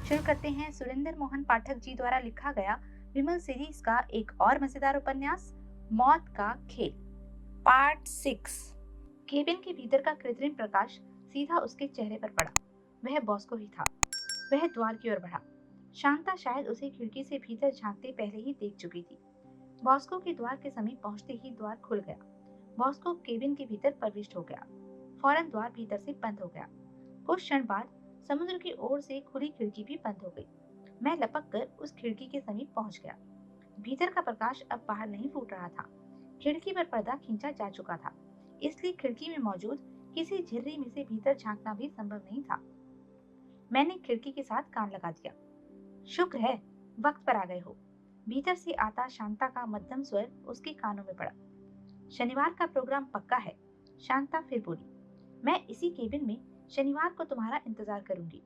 शुरू करते हैं सुरेंद्र मोहन पाठक जी द्वारा लिखा गया विमल सीरीज का एक और मजेदार उपन्यास मौत का खेल पार्ट 6। केबिन के भीतर का कृत्रिम प्रकाश सीधा उसके चेहरे पर पड़ा। वह बॉस्को ही था। वह द्वार की ओर बढ़ा। शांता शायद उसे खिड़की से भीतर झांकते पहले ही देख चुकी थी। बॉस्को के द्वार के समीप पहुंचते ही द्वार खुल गया। बॉस्को केबिन के भीतर प्रविष्ट हो गया। फौरन द्वार भीतर से बंद हो गया। कुछ क्षण बाद समुद्र की ओर से खुली खिड़की भी बंद हो गई। मैं लपक कर उस खिड़की के समीप पहुंच गया। भीतर का प्रकाश अब बाहर नहीं फूट रहा था। खिड़की पर पर्दा खींचा जा चुका था, इसलिए खिड़की में मौजूद किसी झिर्री में से भीतर झांकना भी संभव नहीं था। मैंने खिड़की के साथ कान लगा दिया। शुक्र है, वक्त पर आ गए हो। भीतर से आता शांता का मध्यम स्वर उसके कानों में पड़ा। शनिवार का प्रोग्राम पक्का है, शांता फिर बोली। मैं इसी केबिन में शनिवार को तुम्हारा इंतजार करूंगी।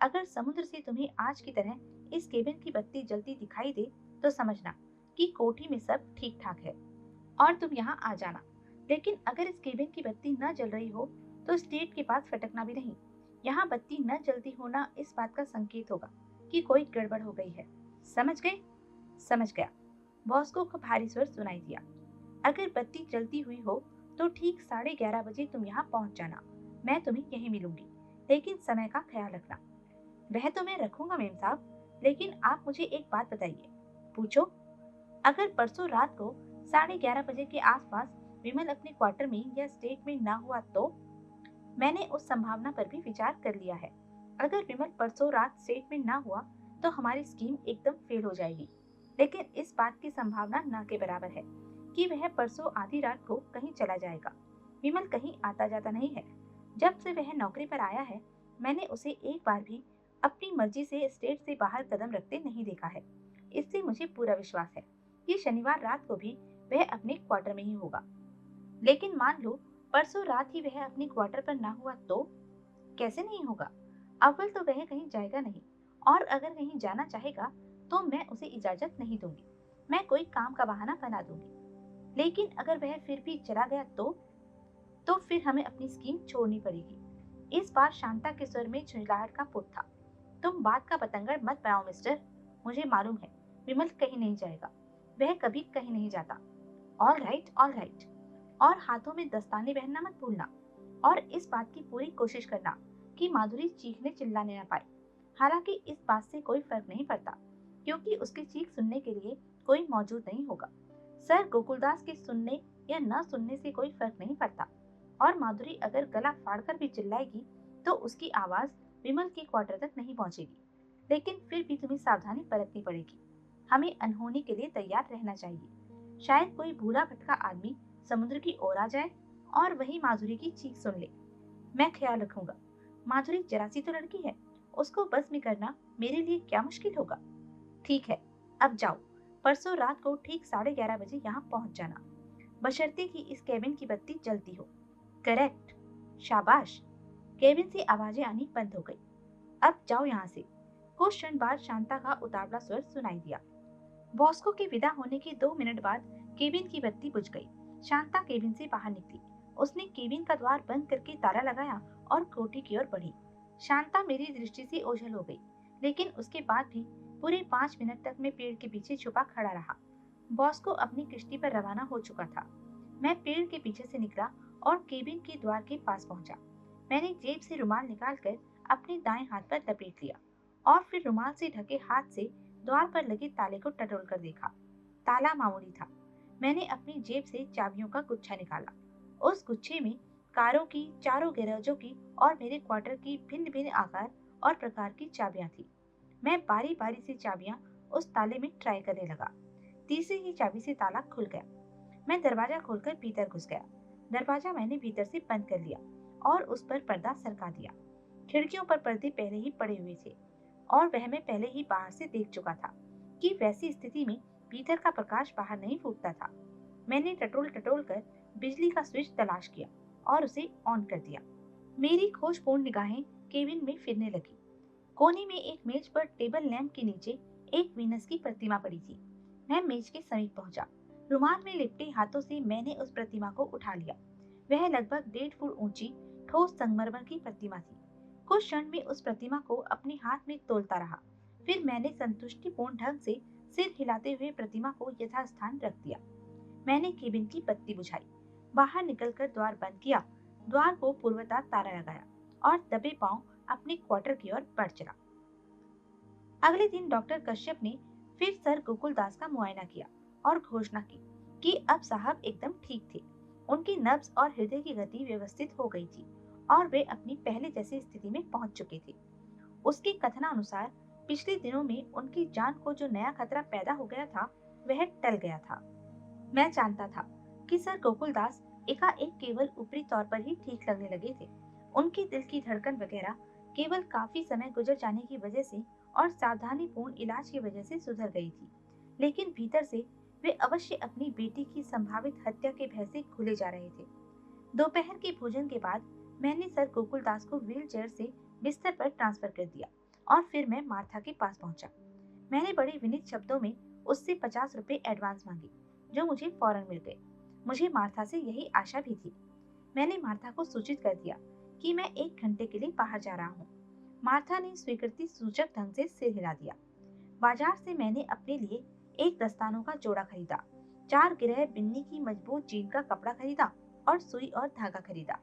अगर समुद्र से तुम्हें आज की तरह इस केबिन की बत्ती जलती दिखाई दे तो समझना कि कोठी में सब ठीक ठाक है और तुम यहाँ आ जाना। लेकिन अगर इस केबिन की बत्ती न जल रही हो तो स्टेट के पास फटकना भी नहीं। यहाँ बत्ती न जलती होना इस बात का संकेत होगा कि कोई गड़बड़ हो गई है। समझ गए? समझ गया, बॉस्को का भारी स्वर सुनाई दिया। अगर बत्ती जलती हुई हो तो ठीक 11:30 बजे तुम यहाँ पहुँच जाना। मैं तुम्हें यहीं मिलूंगी, लेकिन समय का ख्याल रखना। वह तो मैं रखूंगा मेम साहब, लेकिन आप मुझे एक बात बताइए। पूछो। अगर परसों रात को 11:30 बजे के आसपास विमल अपने क्वार्टर में या स्टेट में ना हुआ तो? मैंने उस संभावना पर भी विचार कर लिया है। अगर विमल परसों रात स्टेट में ना हुआ तो हमारी स्कीम एकदम फेल हो जाएगी। लेकिन इस बात की संभावना ना के बराबर है कि वह परसों आधी रात को कहीं चला जाएगा। विमल कहीं आता जाता नहीं है। जब से वह नौकरी पर आया है, मैंने उसे एक बार भी अपनी मर्जी से स्टेट से बाहर कदम रखते नहीं देखा है। इससे मुझे पूरा विश्वास है कि शनिवार रात को भी वह अपने क्वार्टर में ही होगा। लेकिन मान लो परसों रात ही वह अपने क्वार्टर पर ना हुआ तो? कैसे नहीं होगा? अव्वल तो वह कहीं जाएगा नहीं, और अगर कहीं जाना चाहेगा तो मैं उसे इजाजत नहीं दूंगी। मैं कोई काम का बहाना बना दूंगी। लेकिन अगर वह फिर भी चला गया तो फिर हमें अपनी स्कीम छोड़नी पड़ेगी। इस बार शांता के स्वर में झुंझलाहट का पुट था। तुम बात का पतंगड़ मत बनाओ मिस्टर। मुझे मालूम है विमल कहीं नहीं जाएगा। वह कभी कहीं नहीं जाता। All right, all right. और हाथों में दस्ताने पहनना मत भूलना। और इस बात की पूरी कोशिश करना कि माधुरी चीखने चिल्लाने न पाए। हालांकि इस बात से कोई फर्क नहीं पड़ता, क्योंकि उसकी चीख सुनने के लिए कोई मौजूद नहीं होगा। सर गोकुलदास के सुनने या न सुनने से कोई फर्क नहीं पड़ता। और माधुरी अगर गला फाड़कर भी चिल्लाएगी तो उसकी आवाज विमल के क्वार्टर तक नहीं पहुंचेगी। लेकिन फिर भी तुम्हें सावधानी बरतनी पड़ेगी। हमें अनहोनी के लिए तैयार रहना चाहिए। शायद कोई भूला भटका आदमी समुद्र की ओर आ जाए और वही माधुरी की चीख सुन ले। मैं ख्याल रखूंगा। माधुरी जरा सी तो लड़की है, उसको बस में करना मेरे लिए क्या मुश्किल होगा। ठीक है, अब जाओ। परसों रात को ठीक 11:30 बजे यहाँ पहुंच जाना, बशर्ते कि इस केबिन की बत्ती जलती हो। करेक्ट। शाबाश। केबिन से आवाजें आनी बंद हो गई। अब जाओ यहाँ से। कुछ क्षण बाद शांता का उतावला स्वर सुनाई दिया। बॉस्को के विदा होने के 2 मिनट बाद केबिन की बत्ती बुझ गई। शांता केबिन से बाहर निकली। उसने केबिन का द्वार बंद करके ताला लगाया और कोठी की ओर बढ़ी। शांता मेरी दृष्टि से ओझल हो गई, लेकिन उसके बाद भी पूरे 5 मिनट तक मैं पेड़ के पीछे छुपा खड़ा रहा। बॉस्को अपनी किश्ती पर रवाना हो चुका था। मैं पेड़ के पीछे से निकला और केबिन के द्वार के पास पहुंचा। मैंने जेब से रुमाल निकालकर अपने दाएं हाथ पर लपेट लिया और फिर रुमाल से ढके हाथ से द्वार पर लगे ताले को टटोल कर देखा। ताला मामूली था। मैंने अपनी जेब से चाबियों का गुच्छा निकाला। उस गुच्छे में कारों की, चारों गैराजों की और मेरे क्वार्टर की भिन्न भिन्न आकार और प्रकार की चाबियां थी। मैं बारी बारी से चाबियां उस ताले में ट्राई करने लगा। तीसरी ही चाबी से ताला खुल गया। मैं दरवाजा खोलकर भीतर घुस गया। दरवाजा मैंने भीतर से बंद कर लिया और उस पर पर्दा सरका दिया। खिड़कियों पर पर्दे पहले ही पड़े हुए थे और वह मैं पहले ही बाहर से देख चुका था कि वैसी स्थिति में भीतर का प्रकाश बाहर नहीं फूटता था। मैंने टटोल टटोल कर बिजली का स्विच तलाश किया और उसे ऑन कर दिया। मेरी खोजपूर्ण निगाहें केबिन में फिरने लगी। कोने में एक मेज पर टेबल लैंप के नीचे एक वीनस की प्रतिमा पड़ी थी। मैं मेज के समीप पहुंचा। रुमाल में लिपटे हाथों से मैंने उस प्रतिमा को उठा लिया। वह लगभग 1.5 फुट ऊंची ठोस संगमरमर की प्रतिमा थी। कुछ क्षण में उस प्रतिमा को अपने हाथ में तोलता रहा। फिर मैंने संतुष्टिपूर्ण ढंग से सिर हिलाते हुए प्रतिमा को यथास्थान रख दिया। मैंने केबिन की बत्ती बुझाई, बाहर निकलकर द्वार बंद किया, द्वार को पूर्वता ताला लगाया और दबे पांव अपने क्वार्टर की ओर बढ़ चला। अगले दिन डॉक्टर कश्यप ने फिर सर गोकुलदास का मुआयना किया और घोषणा की कि अब साहब एकदम ठीक थे। उनकी नब्ज और हृदय की गति व्यवस्थित हो गई थी और वे अपनी पहले जैसी स्थिति में पहुंच चुके थे। उसके कथनानुसार पिछले दिनों में उनकी जान को जो नया खतरा पैदा हो गया था वह टल गया था। मैं जानता था कि सर गोकुलदास एकाएक केवल ऊपरी तौर पर ही ठीक लगने लगे थे। उनके दिल की धड़कन वगैरह केवल काफी समय गुजर जाने की वजह से और सावधानीपूर्ण इलाज की वजह से सुधर गई थी, लेकिन भीतर से वे अवश्य अपनी बेटी की संभावित हत्या के भय से घुले जा रहे थे। दोपहर के भोजन के बाद मैंने सर गोकुलदास को व्हील चेयर से बिस्तर पर ट्रांसफर कर दिया और फिर मैं मार्था के पास पहुंचा। मैंने बड़े विनीत शब्दों में उससे 50 रुपए एडवांस मांगे, जो मुझे फौरन मिल गए। मुझे मार्था से यही आशा भी थी। मैंने मार्था को सूचित कर दिया कि मैं 1 घंटे के लिए बाहर जा रहा हूँ। मार्था ने स्वीकृति सूचक ढंग से सिर हिला दिया। बाजार से मैंने अपने लिए एक दस्तानों का जोड़ा खरीदा, 4 गिरह बिन्नी की मजबूत जीन का कपड़ा खरीदा और सुई और धागा खरीदा।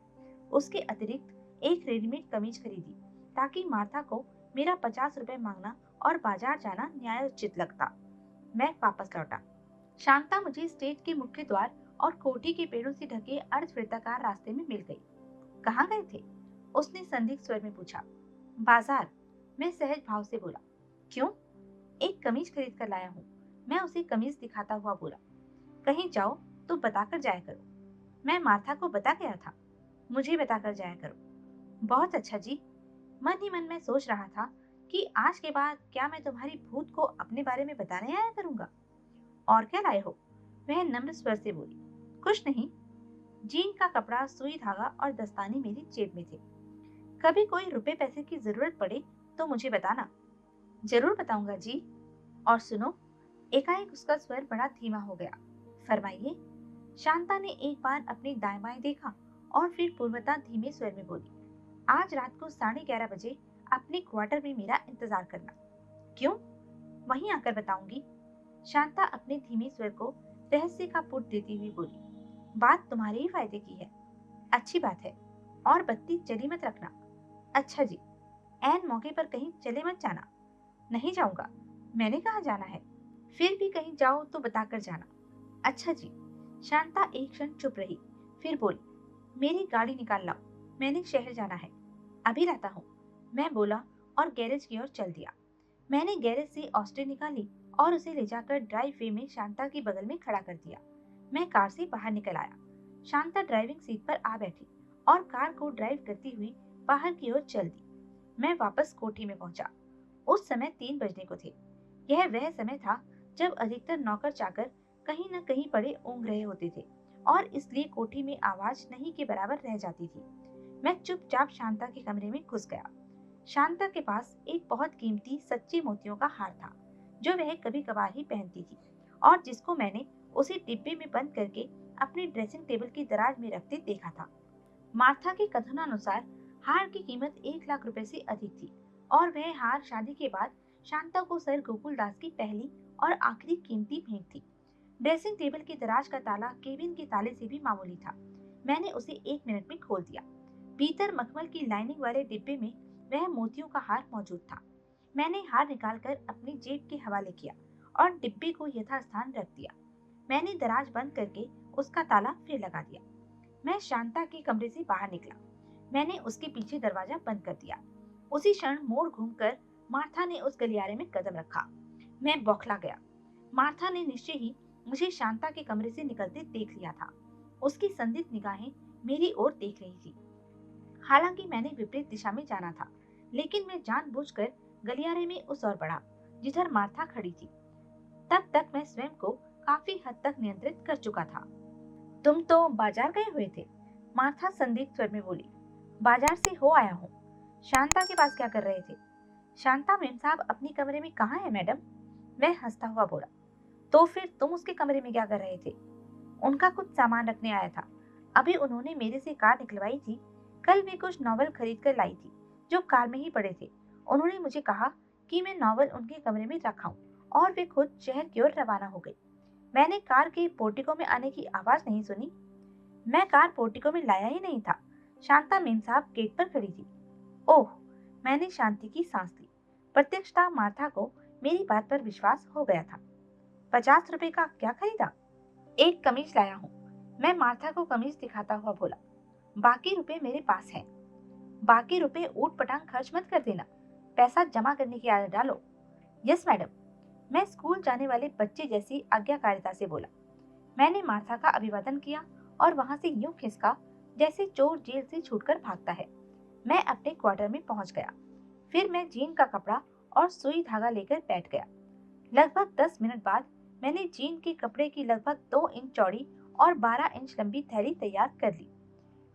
उसके अतिरिक्त एक रेडीमेड कमीज खरीदी ताकि मार्था को मेरा 50 रुपए मांगना और बाजार जाना न्यायोचित लगता। मैं वापस लौटा। शांता मुझे स्टेज के मुख्य द्वार और कोठी के पेड़ों से ढके अर्धवृत्ताकार रास्ते में मिल गई। कहाँ गए थे? उसने संदिग्ध स्वर में पूछा। बाजार, मैं सहज भाव से बोला। क्यों? एक कमीज खरीद कर लाया हूँ, मैं उसे कमीज दिखाता हुआ बोला। कहीं जाओ तो बताकर जाया करो। मैं मार्था को बता गया था, मुझे बताकर जाया करो। बहुत अच्छा जी। मन ही मन में सोच रहा था कि आज के बाद क्या मैं तुम्हारी भूत को अपने बारे में बताने आया करूंगा। और क्या लाए हो? वह नम्र स्वर से बोली। कुछ नहीं, जीन का कपड़ा, सुई धागा और दस्ताने मेरी जेब में थे। कभी कोई रुपए पैसे की जरूरत पड़े तो मुझे बताना। जरूर बताऊंगा जी। और सुनो, एकाएक उसका स्वर बड़ा धीमा हो गया। फरमाइए। शांता ने एक बार अपने दाएं बाएं देखा और फिर पूर्वता धीमे स्वर में बोली। आज रात को 11:30 बजे अपने क्वार्टर में मेरा इंतजार करना। क्यों? वहीं आकर बताऊंगी। शांता अपने धीमे स्वर को रहस्य का पुट देती हुई बोली। बात तुम्हारे ही फायदे की है। अच्छी बात है। और बत्ती जली मत रखना। अच्छा जी। ऐन मौके पर कहीं चले मत जाना। नहीं जाऊंगा। मैंने कहाँ जाना है? फिर भी कहीं जाओ तो बताकर जाना। अच्छा जी। शांता एक क्षण चुप रही, फिर बोली। मेरी गाड़ी निकाल लाओ, मैंने शहर जाना है। अभी लाता हूँ, मैं बोला और गैरेज की ओर चल दिया। मैंने गैरेज से ऑस्ट्रे निकाली और उसे ले जाकर ड्राइव वे में शांता के बगल में खड़ा कर दिया। मैं कार से बाहर निकल आया। शांता ड्राइविंग सीट पर आ बैठी और कार को ड्राइव करती हुई बाहर की ओर चल दी। मैं वापस कोठी में पहुंचा। उस समय 3 बजने को थे। यह वह समय था जब अधिकतर नौकर चाकर कहीं न कहीं पड़े ऊँघ रहे होते थे और इसलिए कोठी में आवाज नहीं के बराबर रह जाती थी। मैं चुपचाप शांता के कमरे में घुस गया। शांता के पास एक बहुत कीमती सच्चे मोतियों का हार था, जो वह कभी कभार ही पहनती थी और जिसको मैंने उसे डिब्बे में बंद करके अपने ड्रेसिंग टेबल की दराज में रखते देखा था। मार्था के कथनानुसार हार की कीमत 1 लाख रुपए से अधिक थी और वह हार शादी के बाद शांता को सर गोकुलदास की पहली और आखिरी कीमती भेंट थी। ड्रेसिंग टेबल की दराज का ताला केबिन के ताले से भी मामूली था। मैंने उसे 1 मिनट में खोल दिया। भीतर मखमल की लाइनिंग वाले डिब्बे में वह मोतियों का हार मौजूद था। मैंने हार निकालकर अपनी जेब के हवाले किया और डिब्बे को यथास्थान रख दिया। मैंने दराज बंद करके उसका ताला फिर लगा दिया। मैं शांता के कमरे से बाहर निकला। मैंने उसके पीछे दरवाजा बंद कर दिया। उसी क्षण मोड़ घूमकर मार्था ने उस गलियारे में कदम रखा। मैं बौखला गया। मार्था ने निश्चय ही मुझे शांता के कमरे से निकलते देख लिया था। उसकी संदिग्ध निगाहें मेरी ओर देख रही थी। हालांकि मैंने विपरीत दिशा में जाना था, लेकिन मैं जानबूझकर गलियारे में उस ओर बढ़ा जिधर मार्था खड़ी थी। तब तक मैं स्वयं को काफी हद तक नियंत्रित कर चुका था। तुम तो बाजार गए हुए थे, मार्था संदिग्ध स्वर में बोली। बाजार से हो आया हूँ। शांता के पास क्या कर रहे थे? शांता मेम साहब अपने कमरे में कहाँ है मैडम? मैं हंसता हुआ बोला। तो फिर तुम उसके कमरे में क्या कर रहे थे? उनका कुछ सामान रखने आया था। अभी उन्होंने मेरे से कार निकलवाई थी। कल मैं कुछ नॉवल खरीद कर लाई थी जो कार में ही पड़े थे। उन्होंने मुझे कहा कि मैं नॉवल उनके कमरे में रखाऊं और वे खुद शहर की ओर रवाना हो गई। मैंने कार के पोर्टिको में आने की आवाज नहीं सुनी। मैं कार पोर्टिको में लाया ही नहीं था। शांता मेम साहब गेट पर खड़ी थी। ओह, मैंने शांति की सांस ली। प्रत्यक्षता मार्था को मेरी बात पर विश्वास हो गया था। 50 रुपए का क्या खरीदा? एक कमीज लाया हूँ। मैं मार्था को कमीज दिखाता हुआ बोला। बाकी रुपए मेरे पास हैं। बाकी रुपए ऊट पटांग खर्च मत कर देना। पैसा जमा करने की आदत डालो। यस मैडम, मैं स्कूल जाने वाले बच्चे जैसी आज्ञाकारिता से बोला। मैंने मार्था का अभिवादन किया और वहां से यूं खिसका जैसे चोर जेल से छूटकर भागता है। मैं अपने क्वार्टर में पहुंच गया। फिर मैं जीन का कपड़ा और सुई धागा लेकर बैठ गया। लगभग 10 मिनट बाद मैंने जीन के कपड़े की लगभग 2 इंच चौड़ी और 12 इंच लंबी थैली तैयार कर ली।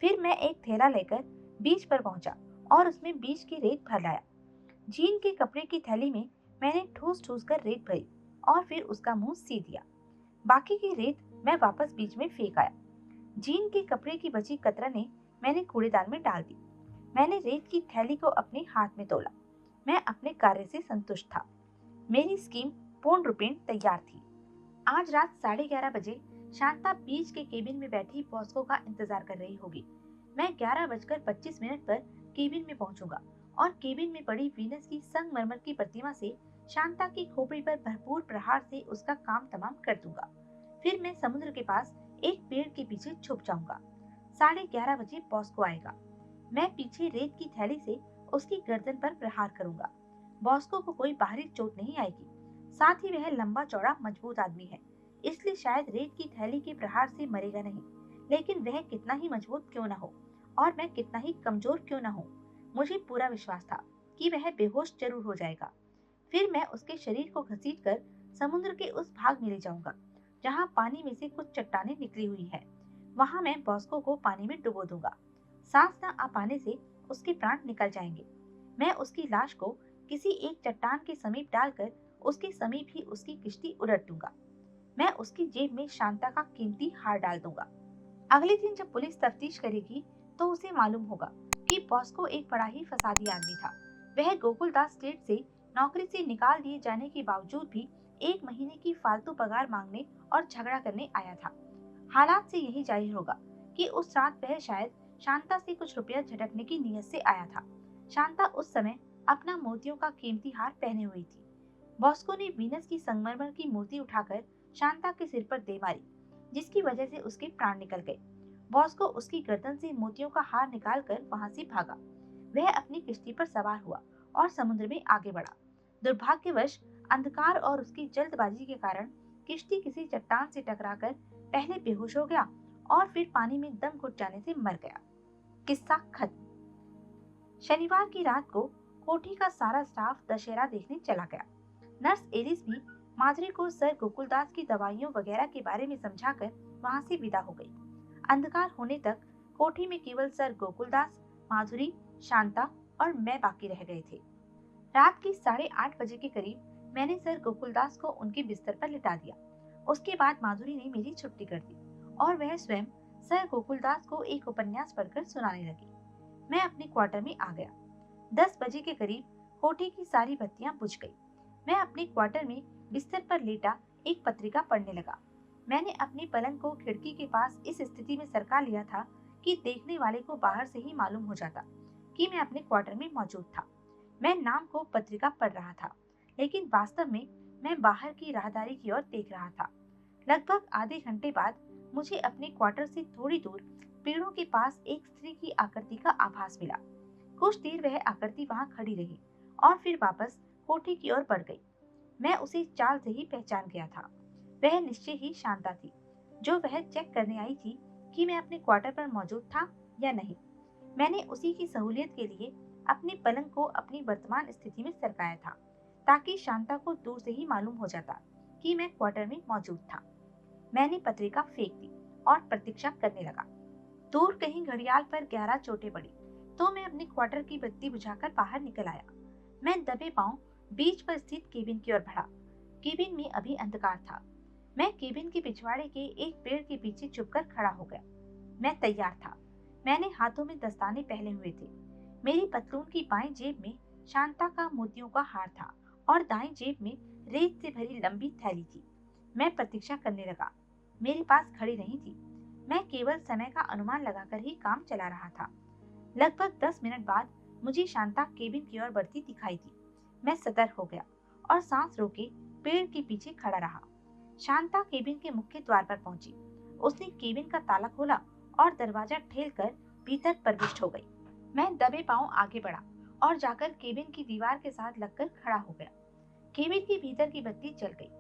फिर मैं एक थैला लेकर बीच पर पहुंचा और उसमें बीच की रेत भर लाया। जीन के कपड़े की थैली में मैंने ठूस ठूस कर रेत भरी और फिर उसका मुंह सी दिया। बाकी की रेत मैं वापस बीच में फेंक आया। जीन के कपड़े की बची कतरनें मैंने कूड़ेदान में डाल दी। मैंने रेत की थैली को अपने हाथ में तोला। मैं अपने कार्य से संतुष्ट था। मेरी स्कीम पूर्ण रूपेण तैयार थी। आज रात 11:30 बजे शांता बीच के केबिन में बैठी बॉस्को का इंतजार कर रही होगी। मैं 11:25 पर केबिन में पहुंचूंगा और केबिन में पड़ी वीनस की संगमरमर की प्रतिमा से शांता की खोपड़ी पर भरपूर प्रहार से उसका काम तमाम कर दूंगा। फिर मैं समुद्र के पास एक पेड़ के पीछे छुप जाऊंगा। 11:30 बजे बॉस्को आएगा। मैं पीछे रेत की थैली से उसकी गर्दन पर प्रहार करूंगा। बॉस्को को कोई बाहरी चोट नहीं आएगी। साथ ही वह लंबा चौड़ा मजबूत आदमी है, इसलिए शायद रेत की थैली के प्रहार से मरेगा नहीं। लेकिन वह कितना ही मजबूत क्यों न हो और मैं कितना ही कमजोर क्यों न हो, मुझे पूरा विश्वास था कि वह बेहोश जरूर हो जाएगा। फिर मैं उसके शरीर को घसीटकर समुद्र के उस भाग में ले जाऊंगा जहां पानी में से कुछ चट्टानें निकली हुई है। वहां मैं बॉस्को को पानी में डुबो दूंगा। सांस न आ पाने से उसके प्राण निकल जाएंगे। मैं उसकी लाश को किसी एक चट्टान के समीप डालकर उसके समीप ही उसकी किश्ती उलट दूंगा। मैं उसकी जेब में शांता का कीमती हार डाल दूंगा। अगले दिन जब पुलिस तफ्तीश करेगी तो उसे मालूम होगा कि बॉस्को एक बड़ा ही फसादी आदमी था। वह गोकुलदास स्टेट से नौकरी से निकाल दिए जाने के बावजूद भी 1 महीने की फालतू पगार मांगने और झगड़ा करने आया था। हालात से यही जाहिर होगा कि उस रात वह शायद शांता से कुछ रुपया झटकने की नीयत से आया था। शांता उस समय अपना मोतियों का कीमती हार पहने हुई थी। बॉस्को ने वीनस की संगमरमर की मूर्ति उठाकर शांता के सिर पर दे मारी, जिसकी वजह से उसके प्राण निकल गए। बॉस्को उसकी गर्दन से मोतियों का हार निकालकर वहां से भागा। वह अपनी किश्ती पर सवार हुआ और समुद्र में आगे बढ़ा। दुर्भाग्यवश अंधकार और उसकी जल्दबाजी के कारण किश्ती किसी चट्टान से टकराकर पहले बेहोश हो गया और फिर पानी में दम घुट जाने से मर गया। किस्सा खत्म। शनिवार की रात को कोठी का सारा स्टाफ दशहरा देखने चला गया। नर्स एलिस भी माधुरी को सर गोकुलदास की दवाइयों वगैरह के बारे में समझाकर वहां से विदा हो गई। अंधकार होने तक कोठी में केवल सर गोकुलदास, माधुरी, शांता और मैं बाकी रह गए थे। रात के 8:30 बजे के करीब मैंने सर गोकुलदास को उनके बिस्तर पर लिटा दिया। उसके बाद माधुरी ने मेरी छुट्टी कर दी और वह स्वयं सर गोकुलदास को एक उपन्यास पढ़कर सुनाने लगी। मैं अपने क्वार्टर में आ गया। 10 बजे के करीब कोठी की सारी बत्तियां बुझ गई। मैं अपने क्वार्टर में बिस्तर पर लेटा एक पत्रिका पढ़ने लगा। मैंने अपने पलंग को खिड़की के पास इस स्थिति में सरका लिया था कि देखने वाले को बाहर से ही मालूम हो जाता कि मैं अपने क्वार्टर में मौजूद था। मैं नाम को पत्रिका पढ़ रहा था, लेकिन वास्तव में मैं बाहर की राहदारी की ओर देख रहा था। लगभग आधे घंटे बाद मुझे अपने क्वार्टर से थोड़ी दूर पेड़ों के पास एक स्त्री की आकृति का आभास मिला। कुछ देर वह आकृति वहां खड़ी रही और फिर वापस कोठी की ओर बढ़ गई। मैं उसे चाल से ही पहचान गया था। वह निश्चय ही शांता थी, जो वह चेक करने आई थी कि मैं अपने क्वार्टर पर मौजूद था या नहीं। मैंने उसी की सहूलियत के लिए अपने पलंग को अपनी वर्तमान स्थिति में सरकाया था, ताकि शांता को दूर से ही मालूम हो जाता कि मैं क्वार्टर में मौजूद था। मैंने पत्रिका फेंक दी और प्रतीक्षा करने लगा। दूर कहीं घड़ियाल पर 11 चोटें पड़ी तो मैं अपने क्वार्टर की बत्ती बुझाकर बाहर निकल आया। मैं दबे पांव बीच पर स्थित केबिन की ओर बढ़ा। केबिन में अभी अंधकार था। मैं केबिन के पिछवाड़े के एक पेड़ के पीछे छुपकर खड़ा हो गया। मैं तैयार था। मैंने हाथों में दस्ताने पहने हुए थे। मेरी पतलून की बाईं जेब में शांता का मोतियों का हार था और दाईं जेब में रेत से भरी लंबी थैली थी। मैं प्रतीक्षा करने लगा। मेरे पास घड़ी नहीं थी। मैं केवल समय का अनुमान लगाकर ही काम चला रहा था। लगभग 10 मिनट बाद मुझे शांता केबिन की ओर बढ़ती दिखाई दी। मैं सतर्क हो गया और सांस रोके पेड़ के पीछे खड़ा रहा। शांता केबिन के मुख्य द्वार पर पहुंची। उसने केबिन का ताला खोला और दरवाजा ठेलकर भीतर प्रविष्ट हो गई। मैं दबे पांव आगे बढ़ा और जाकर केबिन की दीवार के साथ लगकर खड़ा हो गया। केबिन के भीतर की बत्ती जल गई।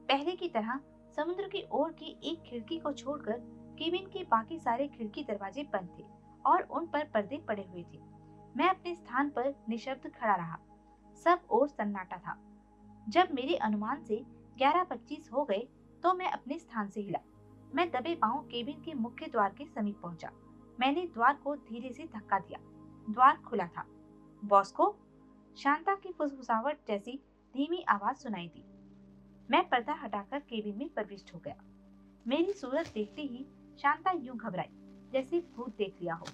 पहले की तरह समुद्र की ओर की एक खिड़की को छोड़कर केबिन के बाकी सारे खिड़की दरवाजे बंद थे और उन पर पर्दे पड़े हुए थे। मैं अपने स्थान पर निशब्द खड़ा रहा। सब ओर सन्नाटा था। जब मेरे अनुमान से 11:25 हो गए तो मैं अपने स्थान से हिला। मैं दबे पांव केबिन के मुख्य द्वार के समीप पहुंचा। मैंने द्वार को धीरे से धक्का दिया। द्वार खुला था। बॉस्को, शांता की फुसफुसाहट जैसी धीमी आवाज सुनाई दी। मैं पर्दा हटाकर केबिन में प्रविष्ट हो गया। मेरी सूरत देखते ही शांता यूं घबराई जैसे भूत देख लिया हो।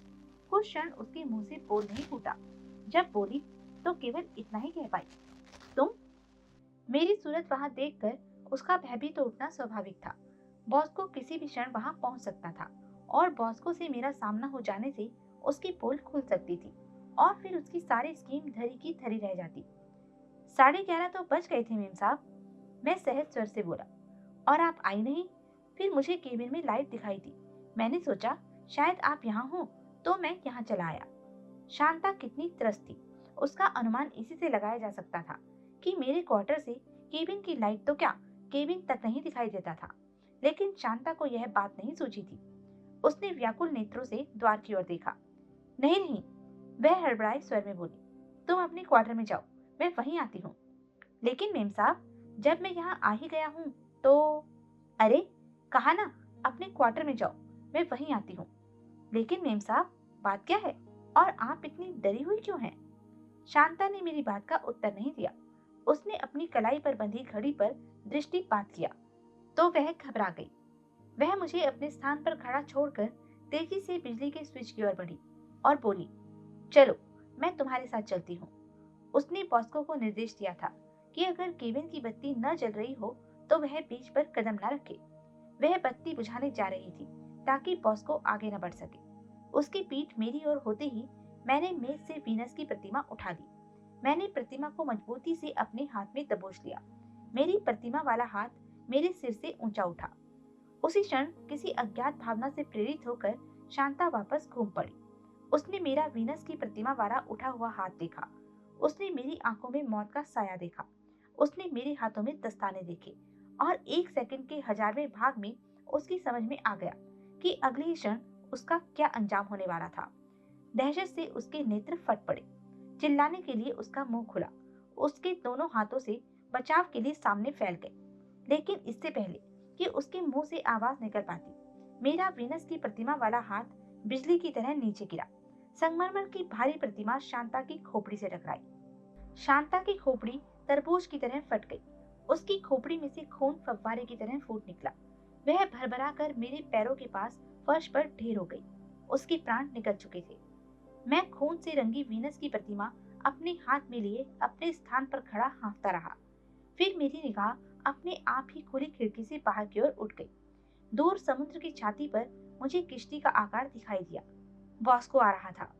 कुछ क्षण उसके मुंह से बोल नहीं फूटा। जब बोली तो केवल इतना ही कह पाई, तुम। मेरी सूरत वहां देखकर उसका भयभीत तो उठना स्वाभाविक था। बॉस्को किसी भी क्षण वहां पहुंच सकता था और बॉस्को से मेरा सामना हो जाने से उसकी पोल खुल सकती थी और फिर उसकी सारी स्कीम धरी की धरी रह जाती। 11:30 तो बज गए थे मेम साहब, मैं सहज स्वर से बोला। और आप आई नहीं। फिर मुझे केबिन में लाइट दिखाई दी। मैंने सोचा शायद आप यहाँ हो तो मैं यहाँ चला आया। शांता कितनी त्रस्त थी, उसका अनुमान इसी से लगाया जा सकता था कि मेरे क्वार्टर से केबिन की लाइट तो क्या केबिन तक नहीं दिखाई देता था। लेकिन शांता को यह बात नहीं सूझी थी। उसने व्याकुल नेत्रों से द्वार की ओर देखा। नहीं नहीं, वह हड़बड़ाए स्वर में बोली, तुम अपने क्वार्टर में जाओ, मैं वहीं आती हूँ। लेकिन मेम साहब, जब मैं यहाँ आ ही गया हूँ तो। अरे कहा ना, अपने क्वार्टर में जाओ, मैं वहीं आती हूँ। लेकिन मेम साहब, बात क्या है और आप इतनी डरी हुई क्यों हैं? शांता ने मेरी बात का उत्तर नहीं दिया। उसने अपनी कलाई पर बंधी घड़ी पर दृष्टिपात किया तो वह घबरा गई। वह मुझे अपने स्थान पर खड़ा छोड़कर तेजी से बिजली के स्विच की ओर बढ़ी और बोली, चलो मैं तुम्हारे साथ चलती हूँ। उसने बॉस्को को निर्देश दिया था कि अगर केबिन की बत्ती न जल रही हो तो वह बीच पर कदम न रखे। वह बत्ती बुझाने जा रही थी ताकि बॉस्को आगे न बढ़ सके। उसकी पीठ मेरी ओर होते ही मैंने मेज से वीनस की प्रतिमा उठा दी। मैंने प्रतिमा को मजबूती से अपने हाथ में दबोच लिया। मेरी प्रतिमा वाला हाथ मेरे सिर से ऊंचा उठा। उसी क्षण किसी अज्ञात भावना से प्रेरित होकर शांता वापस घूम पड़ी। उसने मेरा वीनस की प्रतिमा वाला उठा हुआ हाथ देखा। उसने मेरी आंखों में मौत का साया देखा। उसने मेरे हाथों में दस्ताने देखे और 1 सेकंड के 1000वें भाग में उसकी समझ में आ गया कि अगले ही क्षण उसका क्या अंजाम होने वाला था। दहशत से उसके नेत्र फट पड़े। चिल्लाने के लिए उसका मुंह खुला। उसके दोनों हाथों से बचाव के लिए सामने फैल गए। लेकिन इससे पहले कि उसके मुंह से आवाज निकल पाती, मेरा वीनस की प्रतिमा वाला हाथ बिजली की तरह नीचे गिरा। संगमरमर की भारी प्रतिमा शांता की खोपड़ी से टकराई। शांता की खोपड़ी तरबूज की तरह फट गई। उसकी खोपड़ी में से खून फव्वारे की तरह फूट निकला। वह भरभरा कर मेरे पैरों के पास फर्श पर ढेर हो गई। उसके प्राण निकल चुके थे। मैं खून से रंगी वीनस की प्रतिमा अपने हाथ में लिए अपने स्थान पर खड़ा हाँफता रहा। फिर मेरी निगाह अपने आप ही खुली खिड़की से बाहर की ओर उठ गई। दूर समुद्र की छाती पर मुझे किश्ती का आकार दिखाई दिया। बॉस्को आ रहा था।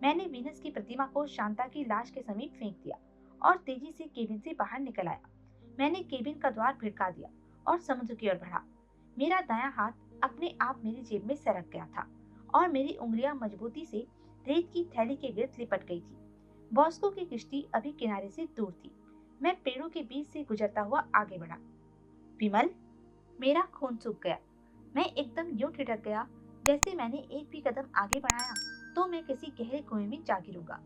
मैंने वीनस की प्रतिमा को शांता की लाश के समीप फेंक दिया और तेजी से केबिन से बाहर निकल आया। मैंने केबिन का द्वार भिड़का दिया और समुद्र की ओर बढ़ा। मेरा दायां हाथ अपने आप मेरी जेब में सरक गया था और मेरी उंगलियां मजबूती से रेत की थैली के गिर्द लिपट गई थी। बॉस्को की किश्ती अभी किनारे से दूर थी। मैं पेड़ों के बीच से गुजरता हुआ आगे बढ़ा। विमल, मेरा खून सूख गया। मैं एकदम यूं ठिठक गया जैसे मैंने एक भी कदम आगे बढ़ाया तो मैं किसी गहरे कुएं में जा गिरूंगा।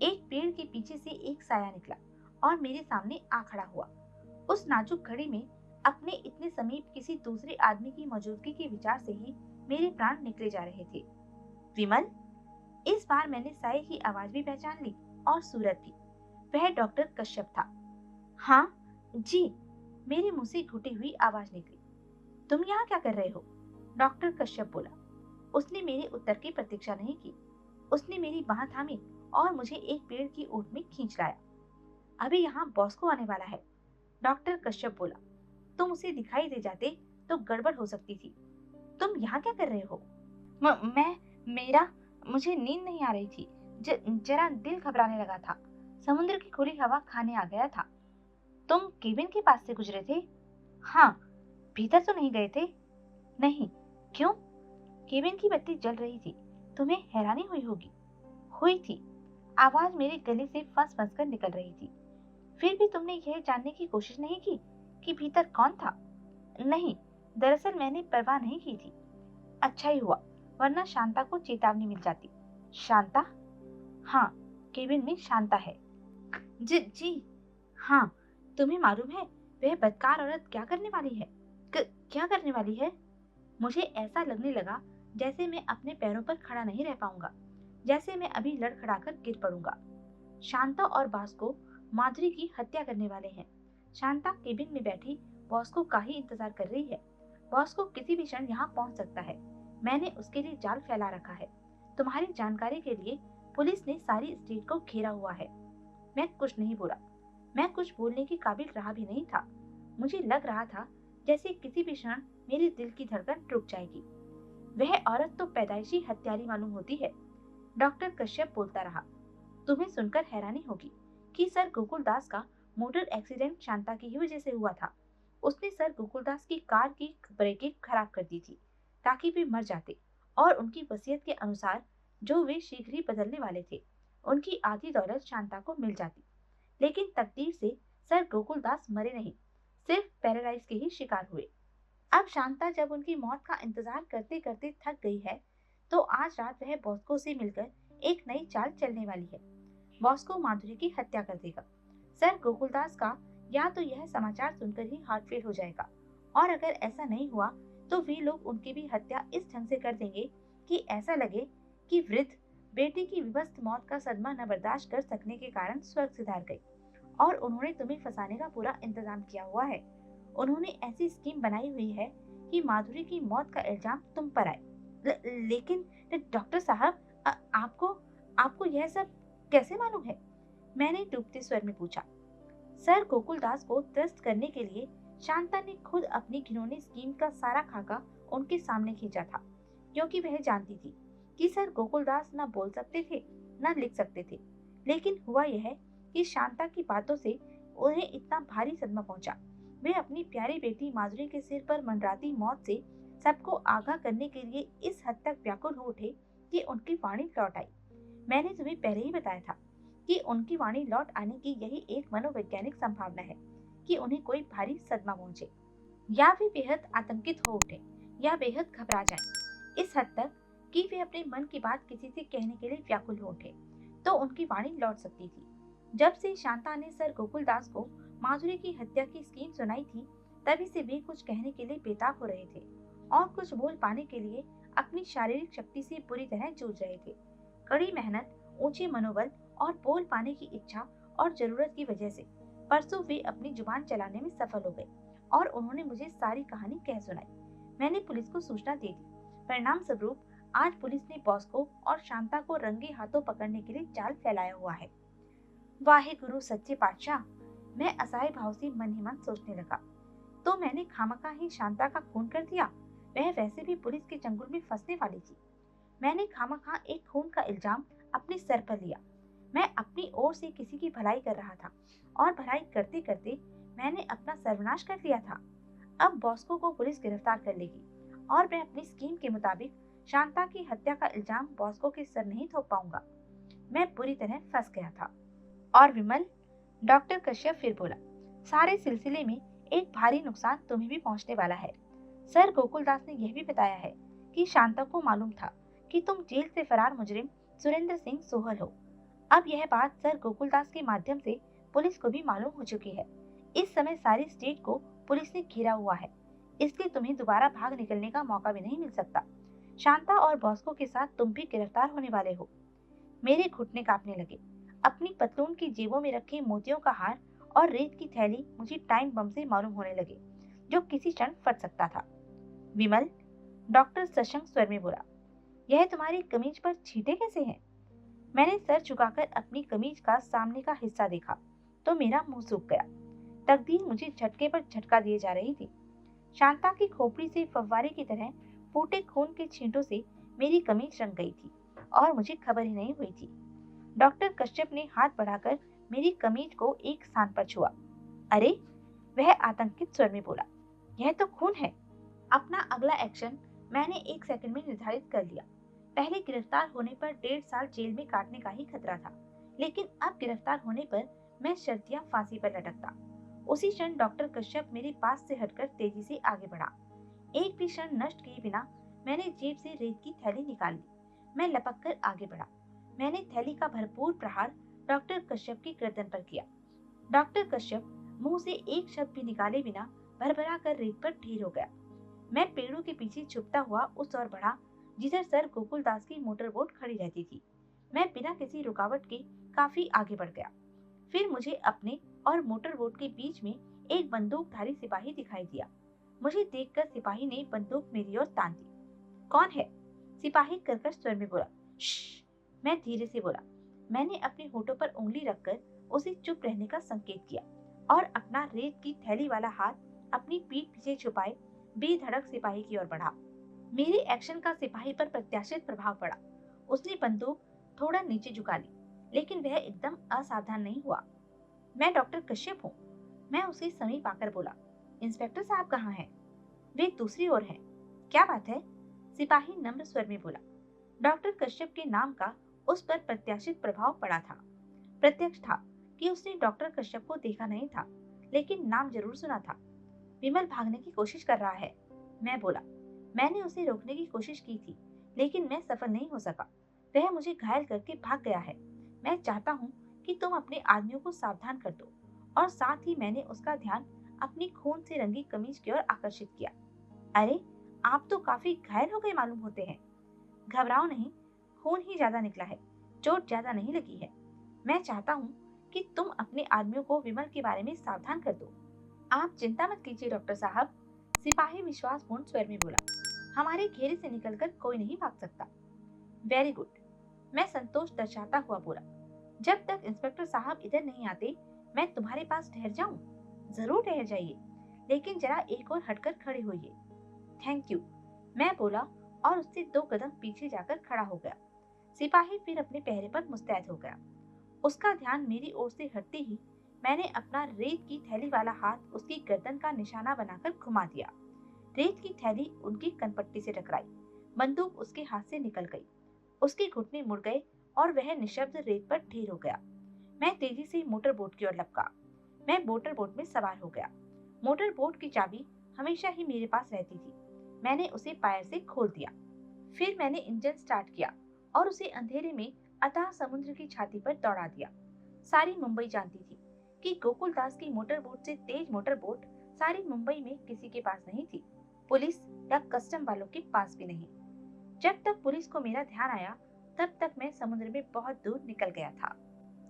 एक पेड़ के पीछे से एक साया निकला और मेरे सामने आ खड़ा हुआ। उस नाजुक घड़ी में अपने इतने समीप किसी दूसरे आदमी की मौजूदगी के विचार से ही मेरे प्राण निकले जा रहे थे। विमल, इस बार मैंने साये की आवाज भी पहचान ली और सूरत भी। वह डॉक्टर कश्यप था। हाँ जी, मेरे मुंह से घुटी हुई आवाज निकली। तुम यहाँ क्या कर रहे हो? डॉक्टर कश्यप बोला। उसने मेरे उत्तर की प्रतीक्षा नहीं की। उसने मेरी बांह थामी और मुझे एक पेड़ की ओट में खींच लाया। अभी यहाँ बॉस्को आने वाला है, डॉक्टर कश्यप बोला। तुम उसे दिखाई दे जाते तो गड़बड़ हो सकती थी। तुम यहाँ क्या कर रहे हो? मैं मेरा मुझे नींद नहीं आ रही थी। जरा दिल घबराने लगा था। समुद्र की खुली हवा खाने आ गया था। तुम केबिन के पास से गुजरे थे? हाँ। भीतर तो नहीं गए थे? नहीं। क्यों? केबिन की बत्ती जल रही थी। तुम्हें हैरानी हुई होगी। हुई थी। आवाज मेरे गले से फंस फंस कर निकल रही थी। फिर भी तुमने यह जानने की कोशिश नहीं की कि भीतर कौन था? नहीं, दरअसल मैंने परवाह नहीं की थी। अच्छा ही हुआ, वरना शांता को चेतावनी मिल जाती। शांता? हाँ, केबिन में शांता है। जी हाँ। तुम्हें मालूम है वह बदकार औरत क्या करने वाली है? क्या करने वाली है? मुझे ऐसा लगने लगा जैसे मैं अपने पैरों पर खड़ा नहीं रह पाऊंगा, जैसे मैं अभी लड़खड़ाकर गिर पड़ूंगा। शांता और बॉस्को माधुरी की हत्या करने वाले हैं। शांता केबिन में बैठी बॉस्को का ही इंतजार कर रही है। बॉस्को किसी भी क्षण यहाँ पहुंच सकता है। मैंने उसके लिए जाल फैला रखा है। तुम्हारी जानकारी के लिए पुलिस ने सारी स्टेट को घेरा हुआ है। मैं कुछ नहीं बोला। मैं कुछ बोलने के काबिल रहा भी नहीं था। मुझे लग रहा था जैसे किसी भी क्षण मेरे दिल की धड़कन रुक जाएगी। वह औरत तो पैदाइशी हत्यारी मालूम होती है, डॉक्टर कश्यप बोलता रहा। तुम्हें सुनकर हैरानी होगी कि सर गोकुलदास का मोटर एक्सीडेंट शांता की ही वजह से हुआ था। उसने सर गोकुलदास की कार की ब्रेकें खराब कर दी थी ताकि वे मर जाते, और उनकी वसीयत के अनुसार जो वे शीघ्र ही बदलने वाले थे, उनकी आधी दौलत शांता को मिल जाती। लेकिन तकदीर से सर गोकुलदास मरे नहीं, सिर्फ पैरालाइज के ही शिकार हुए। अब शांता जब उनकी मौत का इंतजार करते करते थक गई है, तो आज रात वह बॉस्को से मिलकर एक नई चाल चलने वाली है। बॉस्को माधुरी की हत्या कर देगा। सर गोकुलदास का या तो यह समाचार सुनकर ही हार्ट फेल हो जाएगा, और अगर ऐसा नहीं हुआ तो वे लोग उनकी भी हत्या इस ढंग से कर देंगे कि ऐसा लगे कि वृद्ध बेटी की विभत्स मौत का सदमा न बर्दाश्त कर सकने के कारण स्वर्ग सिधार गई, और उन्होंने तुम्हें फंसाने का पूरा इंतजाम किया हुआ है। उन्होंने ऐसी स्कीम बनाई हुई है कि माधुरी की मौत का इल्जाम तुम पर आए। लेकिन डॉक्टर साहब, आपको आपको यह सब कैसे मालूम है? मैंने डूबते स्वर में पूछा। सर गोकुलदास को त्रस्त करने के लिए शांता ने खुद अपनी घिनौनी स्कीम का सारा खाका उनके सामने खींचा था, क्योंकि वह जानती थी कि सर गोकुलदास न बोल सकते थे न लिख सकते थे। लेकिन हुआ यह कि शांता की बातों से उन्हें इतना भारी सदमा पहुंचा। वे अपनी प्यारी बेटी माधुरी के सिर पर मंडराती मौत से सबको आगाह करने के लिए इस हद तक व्याकुल हो उठे कि उनकी वाणी लौट आई। मैंने तुम्हें पहले ही बताया था कि उनकी वाणी लौट आने की यही एक मनोवैज्ञानिक संभावना है कि उन्हें कोई भारी सदमा पहुंचे, या वे बेहद आतंकित हो उठे, या बेहद घबरा जाएं, इस हद तक कि वे अपने मन की बात किसी से कहने के लिए व्याकुल हो उठे, तो उनकी वाणी लौट सकती थी। जब से शांता ने सर गोकुलदास को माधुरी की हत्या की स्कीम सुनाई थी, तभी से वे कुछ कहने के लिए बेताब हो रहे थे, और कुछ बोल पाने के लिए अपनी शारीरिक शक्ति से पूरी तरह जूझ रहे थे। कड़ी मेहनत, ऊंचे मनोबल और बोल पाने की इच्छा और जरूरत की वजह से परसों वे अपनी जुबान चलाने में सफल हो गए, और उन्होंने मुझे सारी कहानी कह सुनाई। मैंने पुलिस को सूचना दे दी। परिणाम स्वरूप आज पुलिस ने बॉस्को और शांता को रंगे हाथों पकड़ने के लिए जाल फैलाया हुआ है। वाहे गुरु सच्चे पातशाह, मैं असहाय भाव से मन ही मन सोचने लगा। तो मैंने खामखा ही शांता का खून कर दिया। वह वैसे भी पुलिस के चंगुल में फंसने वाली थी। मैंने खामखा एक खून का इल्जाम अपने सर पर लिया। मैं अपनी ओर से किसी की भलाई कर रहा था, और भलाई करते करते मैंने अपना सर्वनाश कर लिया था। अब बॉस्को को पुलिस गिरफ्तार कर लेगी, और मैं अपनी स्कीम के मुताबिक शांता की हत्या का इल्जाम बॉस्को के सर नहीं थोप पाऊंगा। मैं पूरी तरह फंस गया था। और विमल, डॉक्टर कश्यप फिर बोला, सारे सिलसिले में एक भारी नुकसान तुम्हें भी पहुंचने वाला है। सर गोकुलदास ने यह भी बताया है कि शांता को मालूम था कि तुम जेल से फरार मुजरिम सुरेंद्र सिंह सोहल हो। अब यह बात सर गोकुलदास के माध्यम से पुलिस को भी मालूम हो चुकी है। इस समय सारी स्टेट को पुलिस ने घेरा हुआ है, इसलिए तुम्हें दोबारा भाग निकलने का मौका भी नहीं मिल सकता। शांता और बॉस्को के साथ तुम भी गिरफ्तार होने वाले हो। मेरे घुटने कांपने लगे। अपनी पतलून की जेबों में रखे मोतियों का हार और रेत की थैली मुझे टाइम बम से मालूम होने लगे, जो किसी क्षण फट सकता था। विमल, डॉक्टर सशंक स्वर में बोला, यह तुम्हारी कमीज पर छींटे कैसे हैं? मैंने सर झुकाकर अपनी कमीज का सामने का हिस्सा देखा तो मेरा मुंह सूख गया। तकदीर मुझे झटके पर झटका दिए जा रही थी। शांता की खोपड़ी से फव्वारे की तरह फूटे खून के छींटों से मेरी कमीज रंग गई थी और मुझे खबर ही नहीं हुई थी। डॉक्टर कश्यप ने हाथ बढ़ाकर मेरी कमीज को एक स्थान पर छुआ। अरे, वह आतंकित स्वर में बोला, यह तो खून है। अपना अगला एक्शन मैंने 1 सेकंड में निर्धारित कर लिया। पहले गिरफ्तार होने पर 1.5 साल जेल में काटने का ही खतरा था, लेकिन अब गिरफ्तार होने पर मैं शर्तियां फांसी पर लटकता। उसी क्षण डॉक्टर कश्यप मेरे पास से हटकर तेजी से आगे बढ़ा। एक भी क्षण नष्ट किए बिना मैंने जेब से रेत की थैली निकाली। मैं लपक कर आगे बढ़ा। मैंने थैली का भरपूर प्रहार डॉक्टर कश्यप की गर्दन पर किया। डॉक्टर कश्यप मुंह से एक शब्द भी निकाले बिना भरभरा कर रेत पर ढेर हो गया। मैं पेड़ों के पीछे छुपता हुआ उस ओर बढ़ा जिधर सर गोकुलदास की मोटर बोट खड़ी रहती थी। मैं बिना किसी रुकावट के काफी आगे बढ़ गया। फिर मुझे अपने और मोटर बोट के बीच में एक बंदूकधारी सिपाही दिखाई दिया। मुझे देखकर सिपाही ने बंदूक मेरी ओर तान दी। कौन है? सिपाही कर्कश स्वर में बोला। श्श! मैं धीरे से बोला। मैंने अपने होठों पर उंगली रखकर उसे चुप रहने का संकेत किया और अपना रेत की थैली वाला हाथ अपनी पीठ पीछे छुपाए बेधड़क सिपाही की ओर बढ़ा। मेरे एक्शन का सिपाही पर प्रत्याशित प्रभाव पड़ा। उसने बंदूक थोड़ा नीचे झुका ली, लेकिन वह एकदम असावधान नहीं हुआ। मैं डॉक्टर कश्यप हूँ। मैं उसे समीप आकर बोला। इंस्पेक्टर साहब कहाँ हैं? वे दूसरी ओर हैं। क्या बात है? सिपाही नम्र स्वर में बोला। डॉक्टर कश्यप के नाम का उस पर प्रत्याशित प्रभाव पड़ा था। प्रत्यक्ष था कि उसने डॉक्टर कश्यप को देखा नहीं था, लेकिन नाम जरूर सुना था। विमल भागने की कोशिश कर रहा है, मैं बोला। मैंने उसे रोकने की कोशिश की थी, लेकिन मैं सफल नहीं हो सका। वह मुझे घायल करके भाग गया है। मैं चाहता हूँ कि तुम अपने आदमियों को सावधान कर दो। और साथ ही मैंने उसका ध्यान अपनी खून से रंगी कमीज की ओर आकर्षित किया। अरे, आप तो काफी घायल हो गए मालूम होते हैं। घबराओ नहीं, खून ही ज्यादा निकला है, चोट ज्यादा नहीं लगी है। मैं चाहता हूँ कि तुम अपने आदमियों को विमल के बारे में सावधान कर दो। आप चिंता मत कीजिए डॉक्टर साहब, सिपाही विश्वासपूर्ण स्वर में बोला। हमारे घेरे से निकलकर कोई नहीं भाग सकता। वेरी गुड, मैं संतोष दर्शाता हुआ बोला। जब तक इंस्पेक्टर साहब इधर नहीं आते, मैं तुम्हारे पास ठहर जाऊं? जरूर ठहर जाइए, लेकिन जरा एक और हटकर खड़े होइए। थैंक यू, मैं बोला और उससे 2 कदम पीछे जाकर खड़ा हो गया। सिपाही फिर अपने पहरे पर मुस्तैद हो गया। उसका ध्यान मेरी ओर से हटते ही मैंने अपना रेत की थैली वाला हाथ उसकी गर्दन का निशाना बनाकर घुमा दिया। रेत की थैली उनकी कनपट्टी से टकराई। बंदूक उसके हाथ से निकल गई। उसके घुटने मुड़ गए और वह निशब्द रेत पर ढेर हो गया। मैं तेजी से मोटर बोट की ओर लपका। मैं मोटर बोट में सवार हो गया। मोटर बोट की चाबी हमेशा ही मेरे पास रहती थी। मैंने उसे पैर से खोल दिया। फिर मैंने इंजन स्टार्ट किया और उसे अंधेरे में अथाह समुद्र की छाती पर दौड़ा दिया। सारी मुंबई जानती थी कि गोकुलदास की मोटर बोट से तेज मोटर बोट सारी मुंबई में किसी के पास नहीं थी, पुलिस या कस्टम वालों के पास भी नहीं। जब तक पुलिस को मेरा ध्यान आया, तब तक मैं समुद्र में बहुत दूर निकल गया था।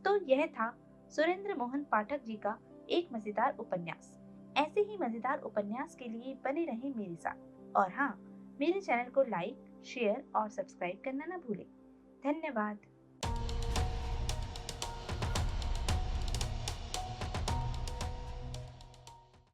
तो यह था सुरेंद्र मोहन पाठक जी का एक मजेदार उपन्यास। ऐसे ही मजेदार उपन्यास के लिए बने रहें मेरे साथ। और हाँ, मेरे चैनल को लाइक, शेयर और सब्सक्राइब करना न भूलें। धन्यवाद।